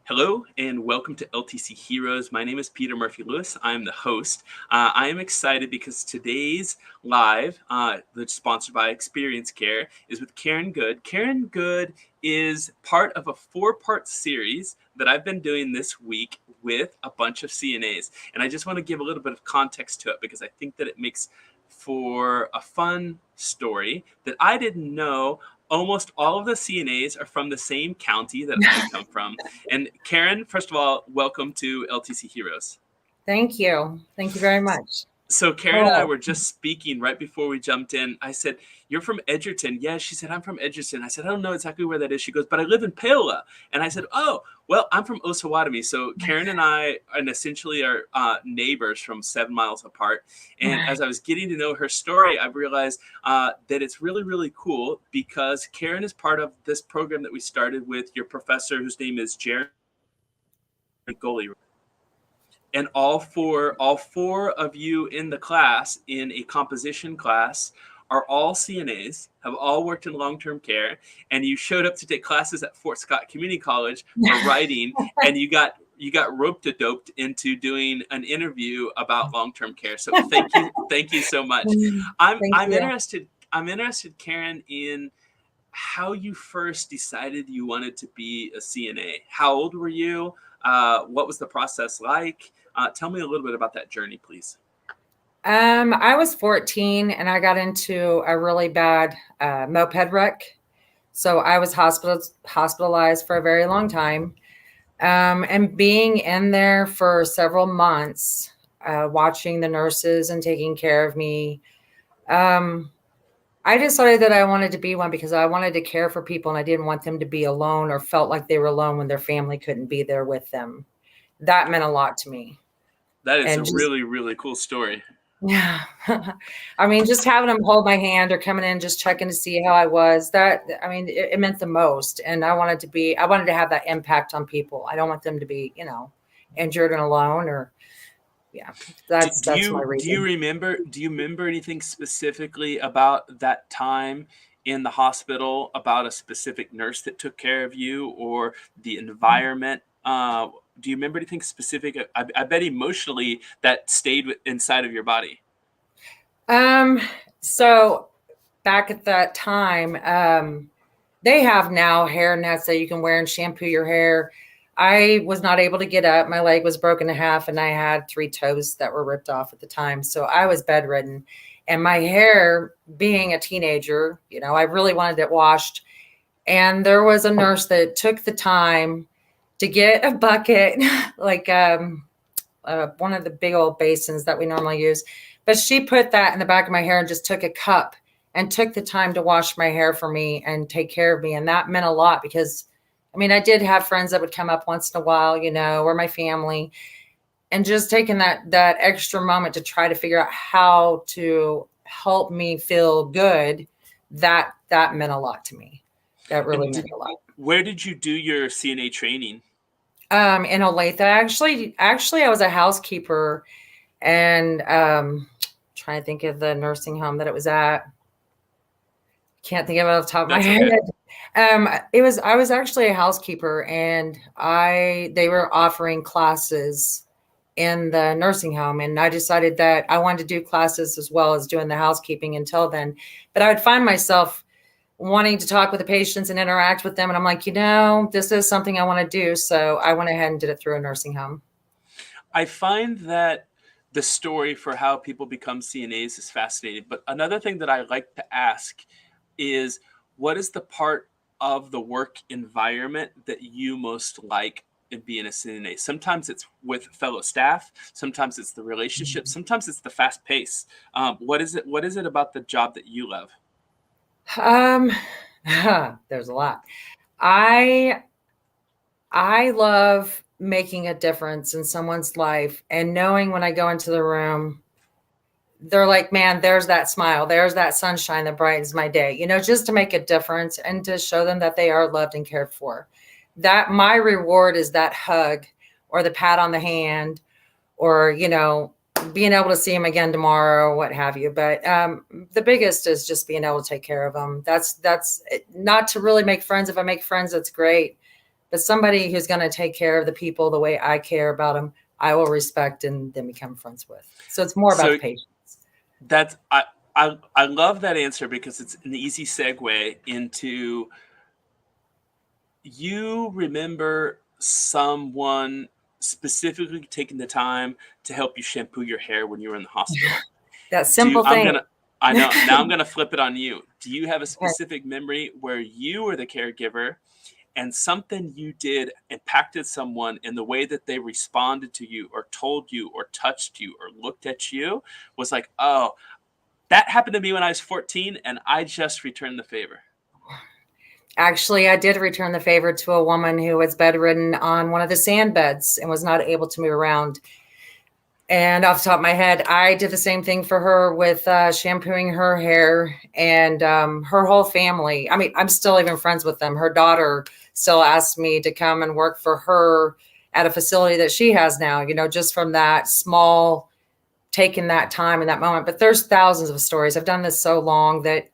Hello and welcome to LTC Heroes. My name is Peter Murphy Lewis. I'm the host. I am excited because today's live, that's sponsored by Experience Care, is with Karen Good. Karen Good is part of a 4-part series that I've been doing this week with a bunch of CNAs. And I just want to give a little bit of context to it because I think that it makes for a fun story that I didn't know. Almost all of the CNAs are from the same county that I come from. And Karen, first of all, welcome to LTC Heroes. Thank you. Thank you very much. So Karen and I were just speaking right before we jumped in. I said, "You're from Edgerton." Yeah, she said, "I'm from Edgerton." I said, "I don't know exactly where that is." She goes, "But I live in Paola." And I said, "Oh, well, I'm from Osawatomie." So Karen and I and essentially are neighbors from 7 miles apart. And as I was getting to know her story, I realized that it's really, really cool because Karen is part of this program that we started with your professor, whose name is Jeremy Goli. And all four of you in the class, in a composition class, are all CNAs, have all worked in long-term care, and you showed up to take classes at Fort Scott Community College for writing, and you got roped-a-doped into doing an interview about long-term care. So thank you so much. I'm interested, Karen, in how you first decided you wanted to be a CNA. How old were you? What was the process like? Tell me a little bit about that journey, please. I was 14 and I got into a really bad moped wreck. So I was hospitalized for a very long time. And being in there for several months, watching the nurses and taking care of me, I decided that I wanted to be one because I wanted to care for people and I didn't want them to be alone or felt like they were alone when their family couldn't be there with them. That meant a lot to me. That is a really, really cool story. Yeah. I mean, just having them hold my hand or coming in, just checking to see how I was, it meant the most. And I wanted to have that impact on people. I don't want them to be, injured and alone that's my reason. Do you remember anything specifically about that time in the hospital, about a specific nurse that took care of you or the environment? Do you remember anything specific? I bet emotionally that stayed inside of your body. So back at that time, they have now hair nets that you can wear and shampoo your hair. I was not able to get up. My leg was broken in half and I had 3 toes that were ripped off at the time. So I was bedridden and my hair, being a teenager, I really wanted it washed. And there was a nurse that took the time to get a bucket, like one of the big old basins that we normally use. But she put that in the back of my hair and just took a cup and took the time to wash my hair for me and take care of me. And that meant a lot because, I did have friends that would come up once in a while, or my family. And just taking that extra moment to try to figure out how to help me feel good, that meant a lot to me. That really meant a lot. Where did you do your CNA training? In Olathe. Actually, I was a housekeeper, and trying to think of the nursing home that it was at. Can't think of it off the top of my head. Okay. I was actually a housekeeper, and they were offering classes in the nursing home, and I decided that I wanted to do classes as well as doing the housekeeping until then. But I would find myself wanting to talk with the patients and interact with them. And I'm like, this is something I want to do. So I went ahead and did it through a nursing home. I find that the story for how people become CNAs is fascinating. But another thing that I like to ask is, what is the part of the work environment that you most like in being a CNA? Sometimes it's with fellow staff. Sometimes it's the relationship. Sometimes it's the fast pace. What is it about the job that you love? There's a lot. I love making a difference in someone's life and knowing when I go into the room, they're like, man, there's that smile. There's that sunshine that brightens my day, just to make a difference and to show them that they are loved and cared for. That my reward is that hug or the pat on the hand or, being able to see them again tomorrow or what have you. But the biggest is just being able to take care of them. That's not to really make friends. If I make friends, that's great. but somebody who's going to take care of the people the way I care about them, I will respect and then become friends with. So it's more about So the patients. that's I love that answer because it's an easy segue into, you remember someone specifically taking the time to help you shampoo your hair when you were in the hospital. That simple thing. I know, now I'm gonna flip it on you. Do you have a Okay. specific memory where you were the caregiver and something you did impacted someone in the way that they responded to you or told you or touched you or looked at you, was like, oh, that happened to me when I was 14 and I just returned the favor? Actually, I did return the favor to a woman who was bedridden on one of the sand beds and was not able to move around. And off the top of my head, I did the same thing for her with shampooing her hair and her whole family. I mean, I'm still even friends with them. Her daughter still asked me to come and work for her at a facility that she has now, just from that small, taking that time in that moment. But there's thousands of stories. I've done this so long that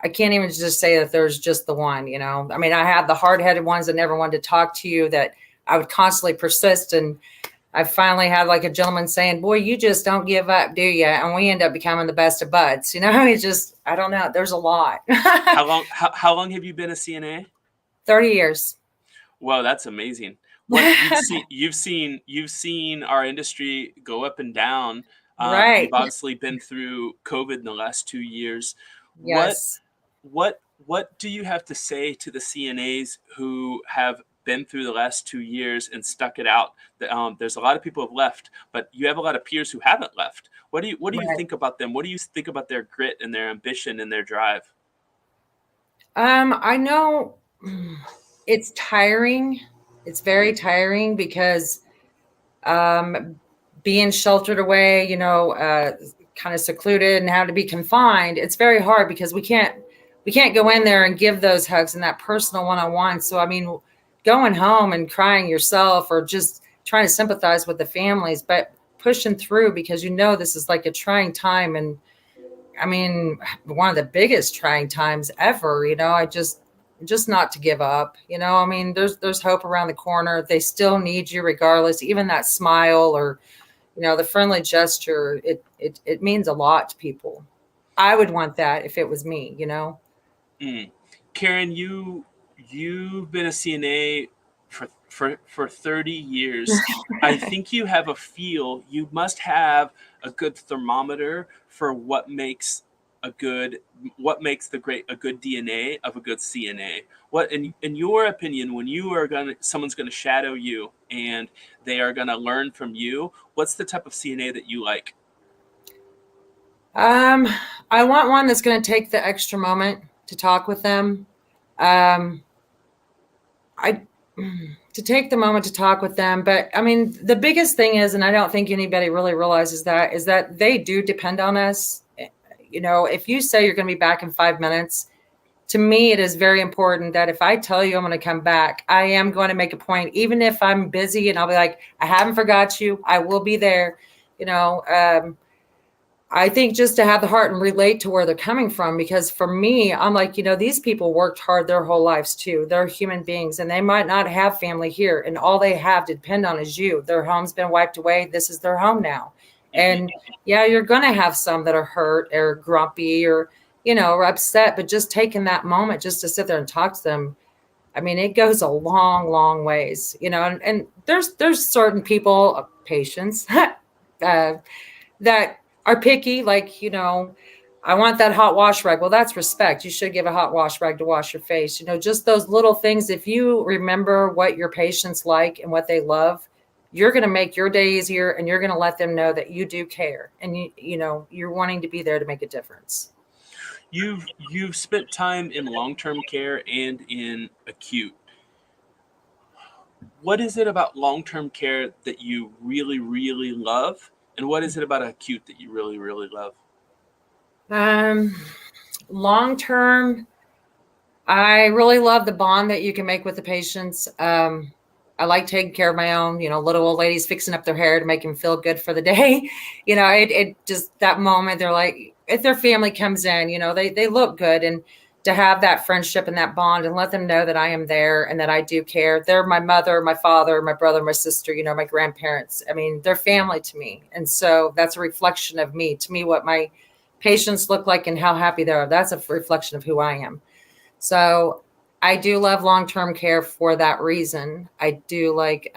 I can't even just say that there's just the one, I mean, I had the hard-headed ones that never wanted to talk to you, that I would constantly persist. And I finally had like a gentleman saying, boy, you just don't give up, do you? And we end up becoming the best of buds. It's just, I don't know. There's a lot. How long have you been a CNA? 30 years. Wow, that's amazing. What you've seen our industry go up and down. Right. You've obviously been through COVID in the last 2 years. Yes. What do you have to say to the CNAs who have been through the last 2 years and stuck it out? There's a lot of people who have left, but you have a lot of peers who haven't left. What do you Right. think about them? What do you think about their grit and their ambition and their drive? I know it's tiring. It's very tiring because being sheltered away, kind of secluded and having to be confined, it's very hard because we can't go in there and give those hugs and that personal one-on-one. So, I mean, going home and crying yourself or just trying to sympathize with the families, but pushing through because this is like a trying time. And I mean, one of the biggest trying times ever, I just not to give up, I mean, there's hope around the corner. They still need you regardless, even that smile or, the friendly gesture, it means a lot to people. I would want that if it was me, Karen, you've been a CNA for 30 years. I think you have you must have a good thermometer for what makes a good DNA of a good CNA. What in your opinion, when someone's gonna shadow you and they are gonna learn from you, what's the type of CNA that you like? I want one that's going to take the extra moment to talk with them. Um, I to take the moment to talk with them. But I mean, the biggest thing is, and I don't think anybody really realizes that, is that they do depend on us. If you say you're going to be back in 5 minutes, to me, it is very important that if I tell you I'm going to come back, I am going to make a point, even if I'm busy, and I'll be like, I haven't forgot you. I will be there. I think just to have the heart and relate to where they're coming from, because for me, I'm like, these people worked hard their whole lives too. They're human beings and they might not have family here, and all they have to depend on is you. Their home's been wiped away. This is their home now. And yeah, you're going to have some that are hurt or grumpy or, or upset, but just taking that moment just to sit there and talk to them, I mean, it goes a long, long ways, and there's certain people, patients, that are picky, like, I want that hot wash rag. Well, that's respect. You should give a hot wash rag to wash your face. Just those little things. If you remember what your patients like and what they love, you're going to make your day easier, and you're going to let them know that you do care, and you're wanting to be there to make a difference. You've spent time in long-term care and in acute. What is it about long-term care that you really, really love? And what is it about acute that you really, really love? Long term, I really love the bond that you can make with the patients. I like taking care of my own, little old ladies fixing up their hair to make them feel good for the day. It just, that moment, they're like, if their family comes in, they look good. And to have that friendship and that bond and let them know that I am there and that I do care. They're my mother, my father, my brother, my sister, you know, my grandparents. I mean, they're family to me. And so that's a reflection of me. To me, what my patients look like and how happy they are, that's a reflection of who I am. So I do love long-term care for that reason. I do like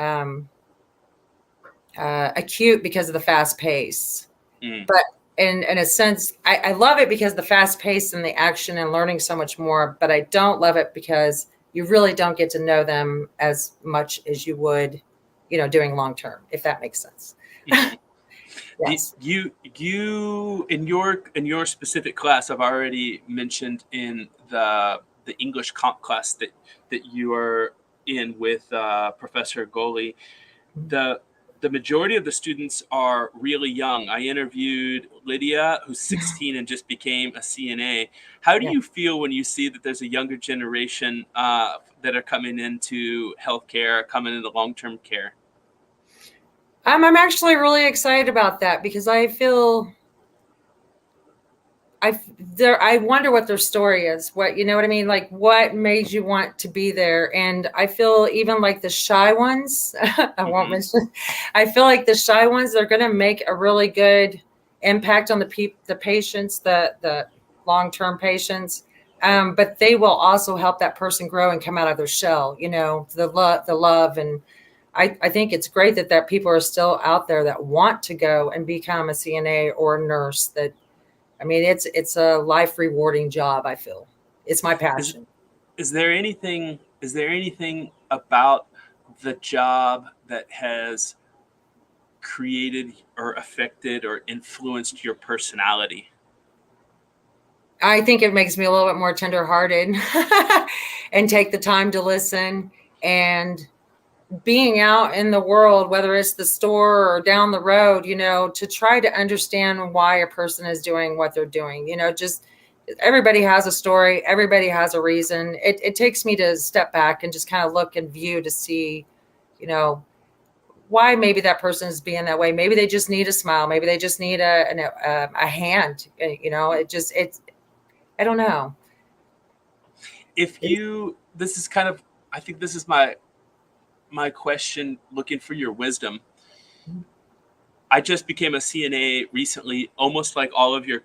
acute because of the fast pace. But in a sense, I love it because the fast pace and the action and learning so much more, but I don't love it because you really don't get to know them as much as you would, you know, doing long term, if that makes sense. Mhm. Yes. You in your specific class, I've already mentioned in the English comp class that you are in with Professor Goli. The majority of the students are really young. I interviewed Lydia, who's 16 and just became a CNA. How do Yeah. you feel when you see that there's a younger generation that are coming into healthcare, coming into long-term care? I'm actually really excited about that because I feel I wonder what their story is. What, you know what I mean? Like what made you want to be there? And I feel even like the shy ones, I won't Mm-hmm. mention, I feel like the shy ones, they're going to make a really good impact on the patients, the long-term patients. But they will also help that person grow and come out of their shell, you know, the love. And I think it's great that people are still out there that want to go and become a CNA or a nurse. That, I mean, it's a life rewarding job. I feel it's my Is passion. is there anything about the job that has created or affected or influenced your personality? I think it makes me a little bit more tenderhearted and take the time to listen, and being out in the world, whether it's the store or down the road, you know, to try to understand why a person is doing what they're doing. You know, just everybody has a story, everybody has a reason. It takes me to step back and just kind of look and view to see, you know, why maybe that person is being that way. Maybe they just need a smile. Maybe they just need a hand. You know, I don't know. If you, this is kind of, I think this is my question, looking for your wisdom. I just became a CNA recently, almost like all of your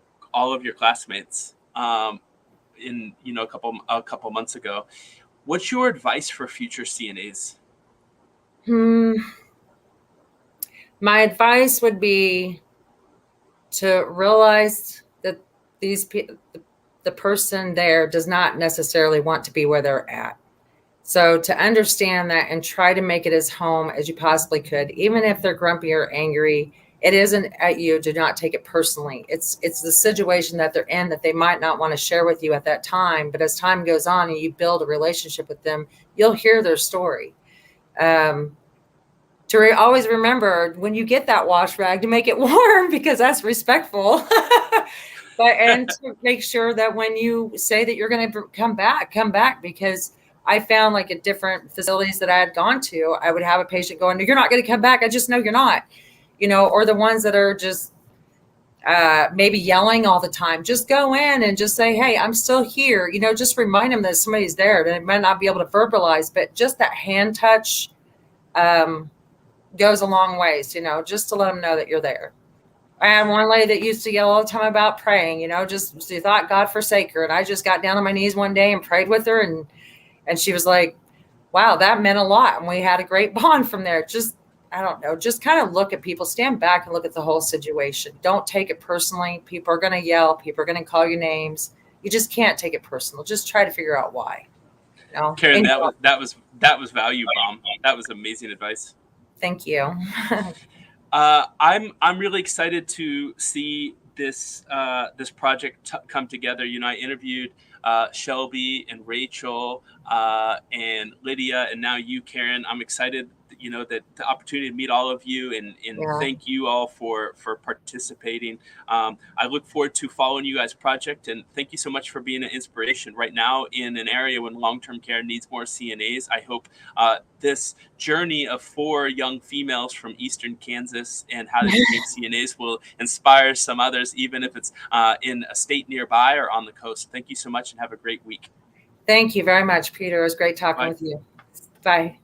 classmates. In a couple months ago. What's your advice for future CNAs? Hmm. My advice would be to realize that the person there does not necessarily want to be where they're at. So to understand that and try to make it as home as you possibly could, even if they're grumpy or angry, it isn't at you. Do not take it personally. It's the situation that they're in that they might not want to share with you at that time. But as time goes on and you build a relationship with them, you'll hear their story. Always remember when you get that wash rag to make it warm because that's respectful. And to make sure that when you say that you're going to come back, because I found like at different facilities that I had gone to, I would have a patient going, "You're not going to come back. I just know you're not," you know, or the ones that are just maybe yelling all the time. Just go in and just say, "Hey, I'm still here." You know, just remind them that somebody's there. They might not be able to verbalize, but just that hand touch goes a long ways, you know, just to let them know that you're there. I had one lady that used to yell all the time about praying, you know, just she thought God forsake her. And I just got down on my knees one day and prayed with her, and she was like, wow, that meant a lot. And we had a great bond from there. Just, I don't know, just kind of look at people, stand back and look at the whole situation. Don't take it personally. People are going to yell. People are going to call you names. You just can't take it personal. Just try to figure out why. You know? Karen, And that was value bomb. That was amazing advice. thank you. I'm really excited to see this project come together. You know, I interviewed Shelby and Rachel and Lydia, and now you, Karen. I'm excited. that the opportunity to meet all of you, and thank you all for participating. I look forward to following you guys' project, and thank you so much for being an inspiration right now in an area when long-term care needs more CNAs. I hope this journey of 4 young females from Eastern Kansas and how they became CNAs will inspire some others, even if it's in a state nearby or on the coast. Thank you so much, and have a great week. Thank you very much, Peter. It was great talking Bye. with you. Bye.